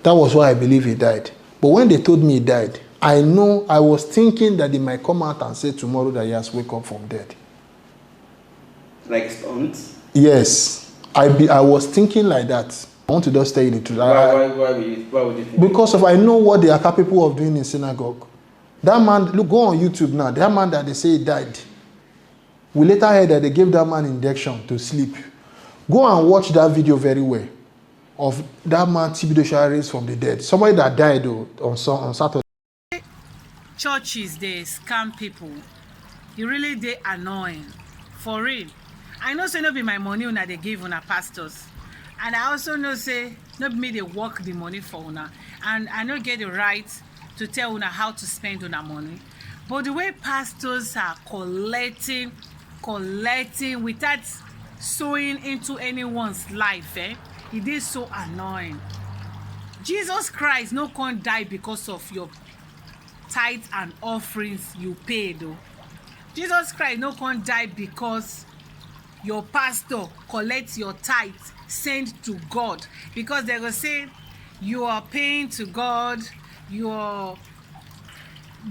That was why I believe he died. But when they told me he died, I was thinking that they might come out and say tomorrow that he has wake up from dead. Like stunts? Yes. I was thinking like that. I want to just tell you the truth. Why would you think? Because I know what they are capable of doing in synagogue. That man, look, go on YouTube now. That man that they say he died. We later heard that they gave that man injection to sleep. Go and watch that video very well of that man TB Joshua raised from the dead. Somebody that died on Saturday. Churches, they scam people. They really they annoying. For real. I know say no be my money una they give una pastors. And I also know say no be me they work the money for una. And I no get the right to tell una how to spend una money. But the way pastors are collecting without sowing into anyone's life, it is so annoying. Jesus Christ no can't die because of your tithes and offerings you paid. Jesus Christ no can't die because your pastor collects your tithes sent to God, because they will say you are paying to God, you are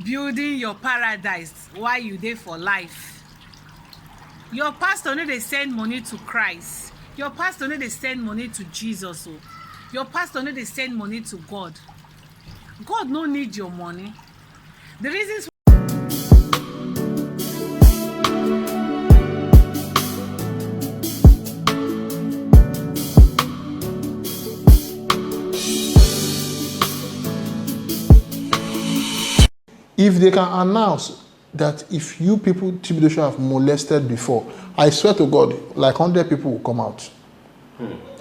building your paradise while you there for life. Your pastor no dey send money to Christ. Your pastor no dey send money to Jesus. Your pastor no dey send money to God. God no need your money. The reasons if they can announce that if you people TB Joshua have molested before, I swear to God, like 100 people will come out.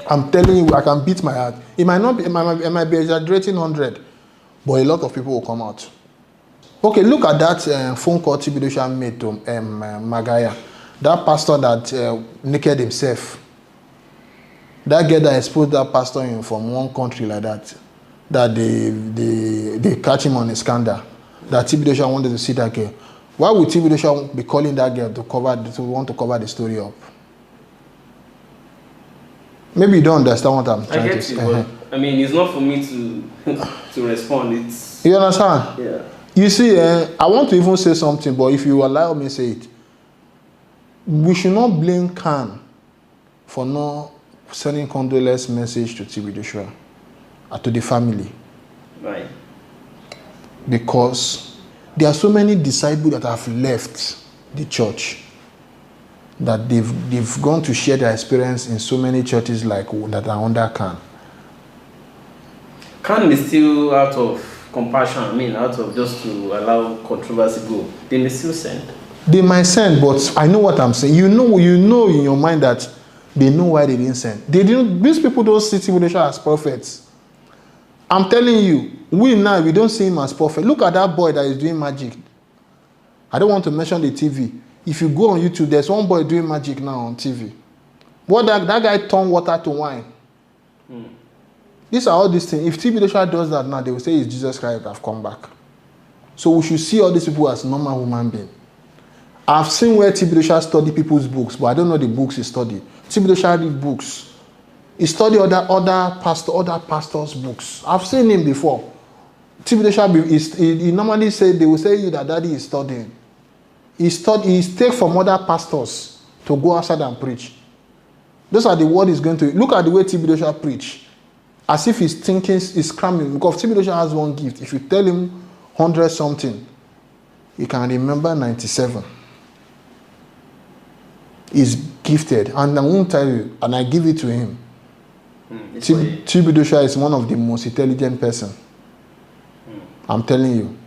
I'm telling you, I can beat my heart. It might not be, it might be exaggerating 100, but a lot of people will come out. Okay, look at that phone call TB Joshua made to Magaya, that pastor that naked himself. That girl that exposed that pastor in from one country like that they catch him on a scandal. That TB Joshua wanted to see that girl. Why would TB Joshua be calling that girl to want to cover the story up? Maybe you don't understand what I'm trying to say. But I mean, it's not for me to respond. It's, you understand? yeah. You see, I want to even say something, but if you allow me to say it, we should not blame Khan for not sending condolence message to TB Joshua or to the family. Right. Because there are so many disciples that have left the church, that they've gone to share their experience in so many churches like that are under Khan. Khan is still out of compassion, I mean, out of just to allow controversy go. They may still send. They might send, but I know what I'm saying. You know in your mind that they know why they didn't send. They didn't. These people don't see TB Joshua as prophets. I'm telling you, we don't see him as prophet. Look at that boy that is doing magic. I don't want to mention the TV. If you go on YouTube, there's one boy doing magic now on TV. What that guy turned water to wine. These are all these things. If TB Joshua does that now, they will say it's Jesus Christ that have come back. So we should see all these people as normal human beings. I've seen where TB Joshua study people's books, but I don't know the books he studied. TB Joshua read books. He studied other pastors' books. I've seen him before. TB Joshua, he normally say, they will say you that daddy is studying. He take from other pastors to go outside and preach. Those are the word he's going to. Look at the way TB Joshua preach. As if he's thinking, he's cramming. Because TB Joshua has one gift. If you tell him 100 something, he can remember 97. He's gifted. And I won't tell you, and I give it to him. TB Joshua is one of the most intelligent person. I'm telling you.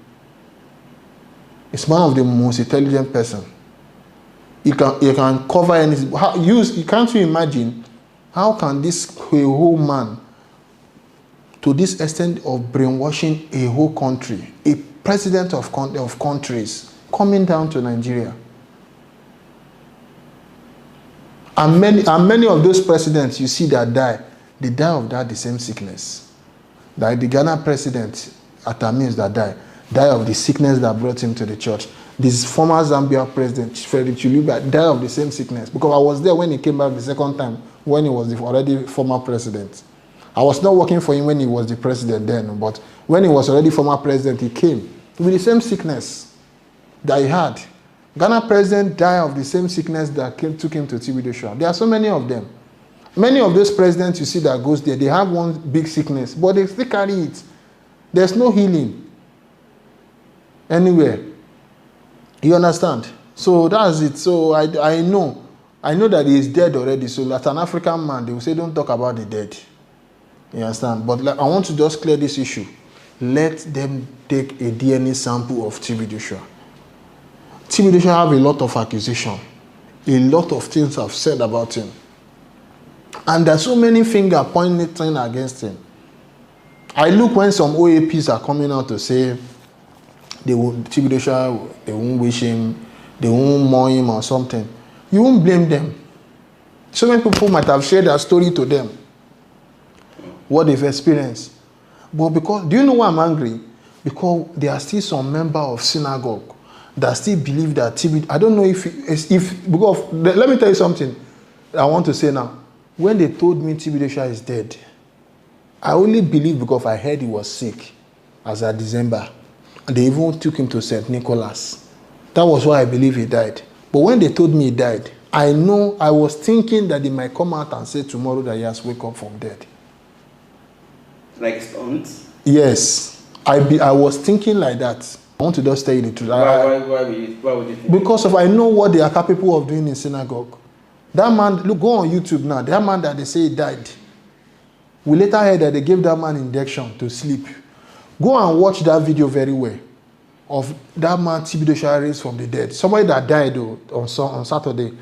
It's one of the most intelligent person. You can cover anything. Can't you imagine how can this whole man, to this extent of brainwashing a whole country, a president of countries, coming down to Nigeria? And many of those presidents you see that die, they die of the same sickness. Like the Ghana president, Atamis, that died of the sickness that brought him to the church. This former Zambia president, Frederick Chiluba, died of the same sickness. Because I was there when he came back the second time, when he was already former president. I was not working for him when he was the president then, but when he was already former president, he came with the same sickness that he had. Ghana president died of the same sickness that took him to TB Joshua. There are so many of them. Many of those presidents you see that goes there, they have one big sickness, but they still carry it. There's no healing anywhere. You understand? So that's it. So I know that he is dead already. So as an African man, they will say, don't talk about the dead. You understand? But I want to just clear this issue. Let them take a DNA sample of TB Joshua. TB Joshua have a lot of accusation. A lot of things have said about him. And there's so many fingers pointing against him. I look when some OAPs are coming out to say TB Joshua, they won't wish him, they won't mourn him or something. You won't blame them. So many people might have shared their story to them, what they've experienced. But because, do you know why I'm angry? Because there are still some member of synagogue that still believe that TB, I don't know if because, let me tell you something I want to say now. When they told me TB Joshua is dead, I only believed because I heard he was sick as of December. And they even took him to St. Nicholas. That was why I believe he died. But when they told me he died, I was thinking that they might come out and say tomorrow that he has wake up from dead. Like stunt? Yes. I was thinking like that. I want to just tell you the truth. Why would you think? Because I know what they are capable of doing in synagogue. That man, look, go on YouTube now. That man that they say he died. We later heard that they gave that man injection to sleep. Go and watch that video very well of that man TB Joshua raised from the dead. Somebody that died on Saturday.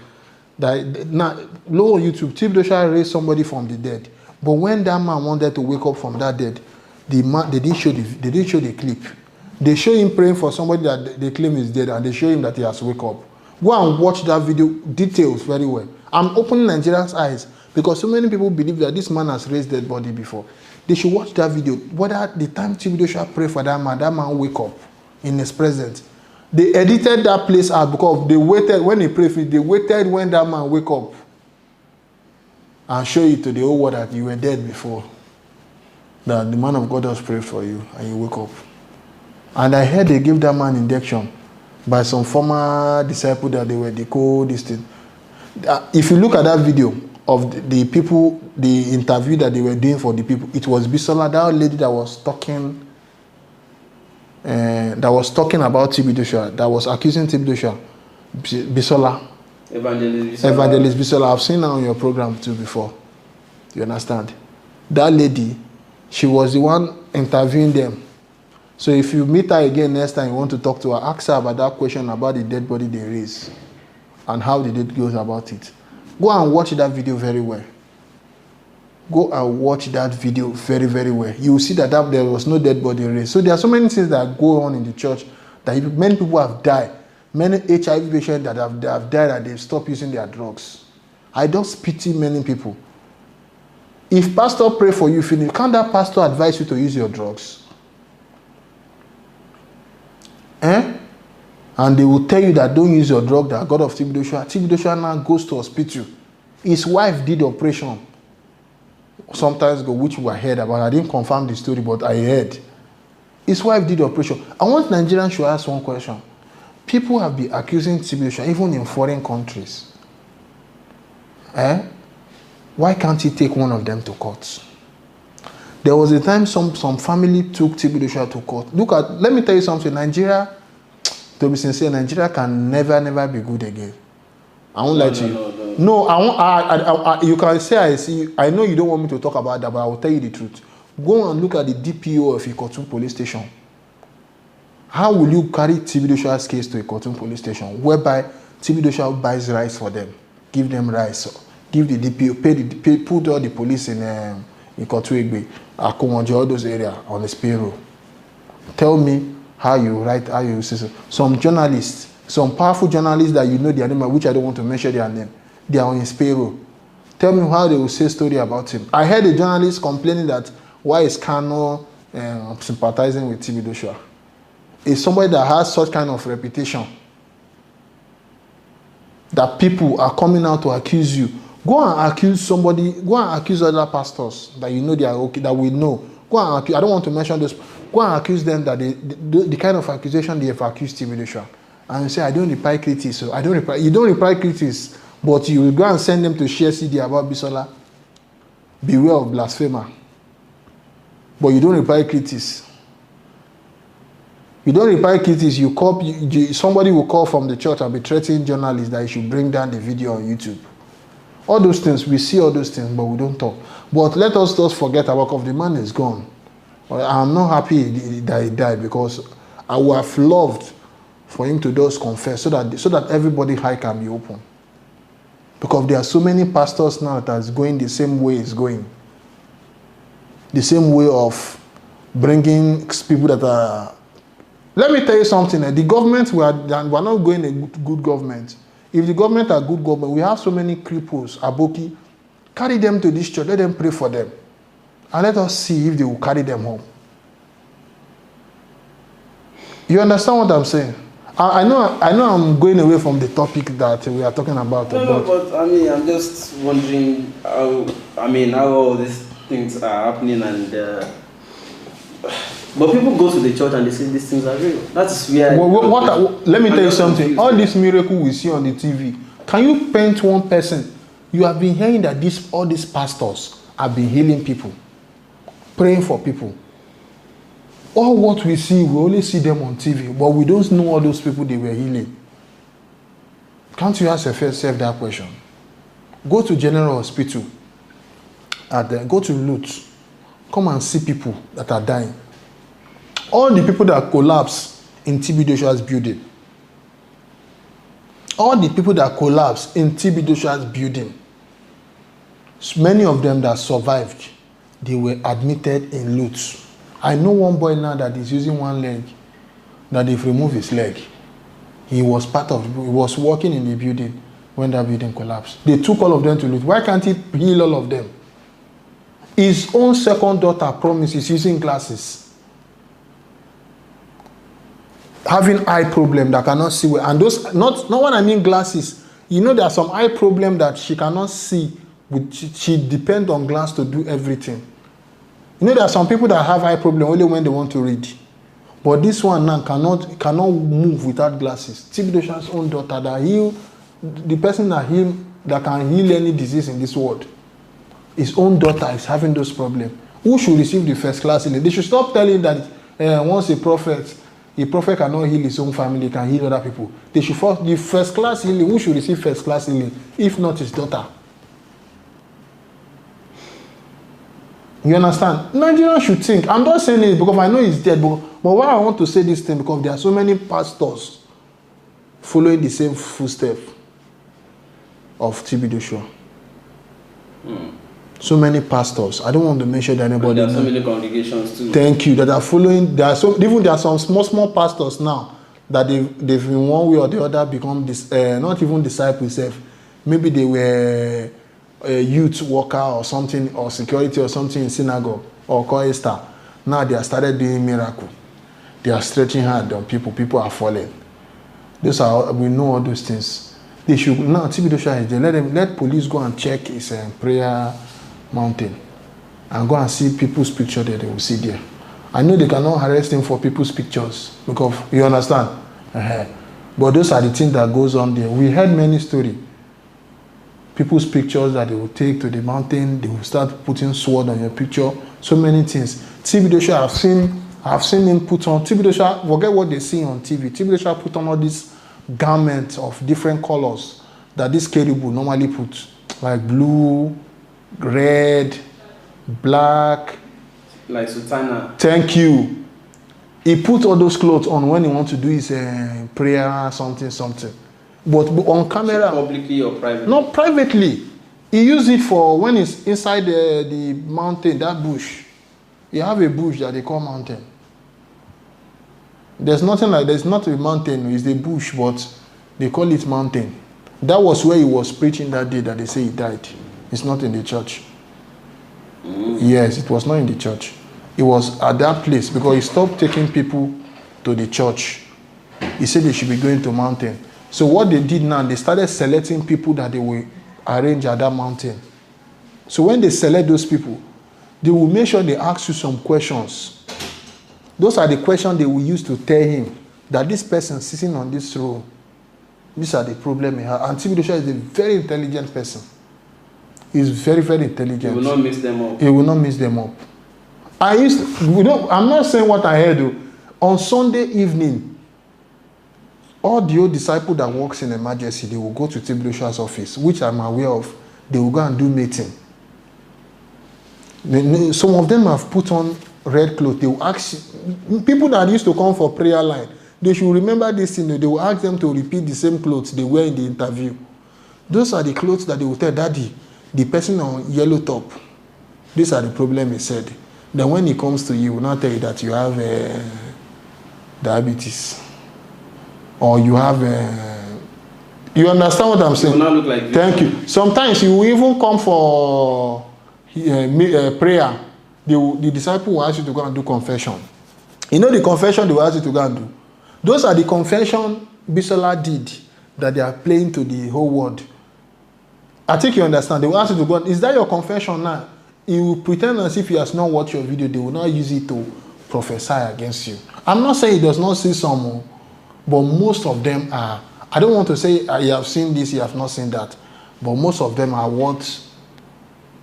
Now, look on YouTube, TB Joshua raised somebody from the dead. But when that man wanted to wake up from that dead, they didn't show the clip. They show him praying for somebody that they claim is dead, and they show him that he has wake up. Go and watch that video, details very well. I'm opening Nigerians' eyes because so many people believe that this man has raised dead body before. They should watch that video. Whether the time TB Joshua pray for that man wake up in his presence. They edited that place out because they waited when he prayed. They waited when that man wake up and show it to the whole world that you were dead before. That the man of God has prayed for you and you wake up. And I heard they gave that man injection by some former disciple that they were this thing. If you look at that video of the people, the interview that they were doing for the people, it was Bisola, that lady that was talking about TB Joshua, that was accusing TB Joshua, Bisola. Evangelist Bisola. I've seen her on your program too before. You understand? That lady, she was the one interviewing them. So if you meet her again next time you want to talk to her, ask her about that question about the dead body they raised and how the dead goes about it. Go and watch that video very well. Go and watch that video very, very well. You will see that there was no dead body raised. So there are so many things that go on in the church that many people have died. Many HIV patients that have died and they've stopped using their drugs. I just pity many people. If pastor pray for you, can't that pastor advise you to use your drugs? And they will tell you that don't use your drug, that God of TB Joshua. TB Joshua now goes to hospital. His wife did operation sometimes ago, which we heard about. I didn't confirm the story, but I heard. His wife did operation. I want Nigerians to ask one question. People have been accusing TB Joshua, even in foreign countries. Why can't he take one of them to court? There was a time some family took TB Joshua to court. Let me tell you something. Nigeria, to be sincere, Nigeria can never be good again. I won't lie to you. No, I you can say I know you don't want me to talk about that, but I will tell you the truth. Go and look at the DPO of Ikotun police station. How will you carry TB Joshua's case to Ikotun police station, whereby TB Joshua buys rice for them, give them rice, give the DPO, put all the police in Ikotun Egbe, Akomonjo, all those areas on his payroll? Tell me how you say so. Some journalists, some powerful journalists that you know their name, which I don't want to mention their name, they are on his payroll. Tell me how they will say story about him. I heard a journalist complaining that why is Kano sympathizing with TB Joshua? It's somebody that has such kind of reputation that people are coming out to accuse you, Go and accuse somebody, go and accuse other pastors that you know they are okay, that we know. Go and accuse, I don't want to mention this, go and accuse them that the kind of accusation they have accused TB Joshua. And you say, I don't reply critics, so I don't reply, you don't reply critics, but you will go and send them to share CD about Bisola. Beware of blasphemer. But you don't reply critics. You don't reply critics, you call, somebody will call from the church and be threatening journalists that you should bring down the video on YouTube. All those things, we see all those things, but we don't talk. But let us just forget about the man is gone. I'm not happy that he died, because I would have loved for him to just confess so that everybody's eye can be open. Because there are so many pastors now that is going the same way it's going. The same way of bringing people that are... Let me tell you something. The government, we are not going a good government. If the government are good government, we have so many cripples, aboki, carry them to this church, let them pray for them. And let us see if they will carry them home. You understand what I'm saying? I know I'm going away from the topic that we are talking about. No, but I mean, I'm just wondering how all these things are happening, and but people go to the church and they say these things are real. That's where. Let me tell you something. All this miracle we see on the TV, can you paint one person? You have been hearing that all these pastors have been healing people, praying for people. All what we see, we only see them on TV, but we don't know all those people they were healing. Can't you ask yourself that question? Go to General Hospital, go to Lutz, come and see people that are dying. All the people that collapsed in TB Joshua's building. All the people that collapsed in TB Joshua's building. Many of them that survived, they were admitted in Lutz. I know one boy now that is using one leg, that they've removed his leg. He was working in the building when that building collapsed. They took all of them to Lutz. Why can't he heal all of them? His own second daughter promises using glasses, having eye problem that cannot see well. And those, not when I mean glasses, you know, there are some eye problem that she cannot see. She depends on glass to do everything. You know, there are some people that have eye problem only when they want to read. But this one now cannot move without glasses. TB Joshua's own daughter the person that can heal any disease in this world. His own daughter is having those problems. Who should receive the first class healing? They should stop telling that once a prophet cannot heal his own family, can heal other people. They should the first class healing. Who should receive first class healing? If not his daughter. You understand? Nigerians should think. I'm not saying it because I know he's dead, but why I want to say this thing, because there are so many pastors following the same footsteps of TB Joshua. So many pastors. I don't want to mention anybody. There are so many congregations too. Thank you. That are following. There are some small pastors now that they've in one way or the other become not even disciples. Maybe they were a youth worker or something, or security or something in synagogue or choir. Now they have started doing miracle. They are stretching hard on people. People are falling. We know all those things. They should now. TB Joshua is there. Let police go and check his prayer mountain and go and see people's picture there. They will see there. I know they cannot arrest him for people's pictures because you understand. But those are the things that goes on there. We heard many stories. People's pictures that they will take to the mountain, they will start putting sword on your picture. So many things. TB Joshua, I've seen him put on. TB Joshua, forget what they see on TV. TB Joshua put on all these garments of different colors that this Kerubu normally put, like blue, red, black. Like sultana. Thank you. He put all those clothes on when he wants to do his prayer, something. But on camera. Publicly or privately? Not privately. He used it for when he's inside the mountain, that bush. You have a bush that they call mountain. There's not a mountain, it's the bush, but they call it mountain. That was where he was preaching that day that they say he died. It's not in the church. Yes, it was not in the church. It was at that place because he stopped taking people to the church. He said they should be going to mountain. So what they did now, they started selecting people that they will arrange at that mountain. So when they select those people, they will make sure they ask you some questions. Those are the questions they will use to tell him that this person sitting on this throne, these are the problems he has. And TB Joshua is a very intelligent person. He's very, very intelligent. He will not mix them up. He will not mix them up. I'm not saying what I heard though. On Sunday evening, all the old disciple that works in emergency, they will go to TB Joshua's office, which I'm aware of. They will go and do meeting. Some of them have put on red clothes. They will ask people that used to come for prayer line, they should remember this thing. They will ask them to repeat the same clothes they wear in the interview. Those are the clothes that they will tell Daddy, the person on yellow top, these are the problem he said. Then when he comes to you, he will not tell you that you have diabetes. Or you have you understand what I'm saying? It will not look like this. Thank you. Sometimes you will even come for prayer. The disciple will ask you to go and do confession. You know the confession they will ask you to go and do? Those are the confession Bisola did that they are playing to the whole world. I think you understand. They will ask you to go. Is that your confession now? You will pretend as if he has not watched your video. They will not use it to prophesy against you. I'm not saying he does not see some, but most of them are. I don't want to say you have seen this, you have not seen that, but most of them are what.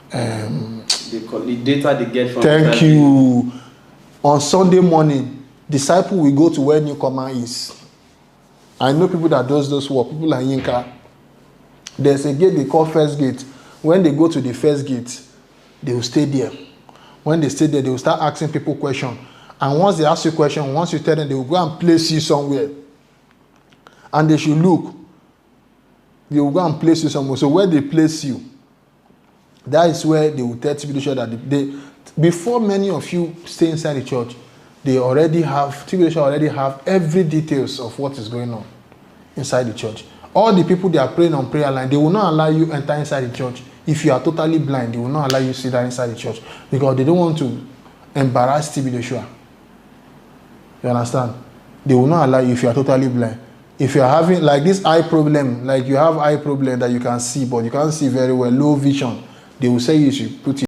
The data they get from. Thank you. On Sunday morning, disciple will go to where newcomer is. I know people that does those work. People like Yinka. There's a gate they call first gate. When they go to the first gate, they will stay there. When they stay there, they will start asking people questions. And once they ask you questions, once you tell them, they will go and place you somewhere. And they should look. They will go and place you somewhere. So where they place you, that is where they will tell TB Joshua that before many of you stay inside the church, TB Joshua already have every details of what is going on inside the church. All the people they are praying on prayer line, they will not allow you enter inside the church. If you are totally blind, they will not allow you to sit down inside the church because they don't want to embarrass TB Joshua. You understand? They will not allow you if you are totally blind. If you are having like this eye problem, like you have eye problem that you can see, but you can't see very well, low vision, they will say you should put it.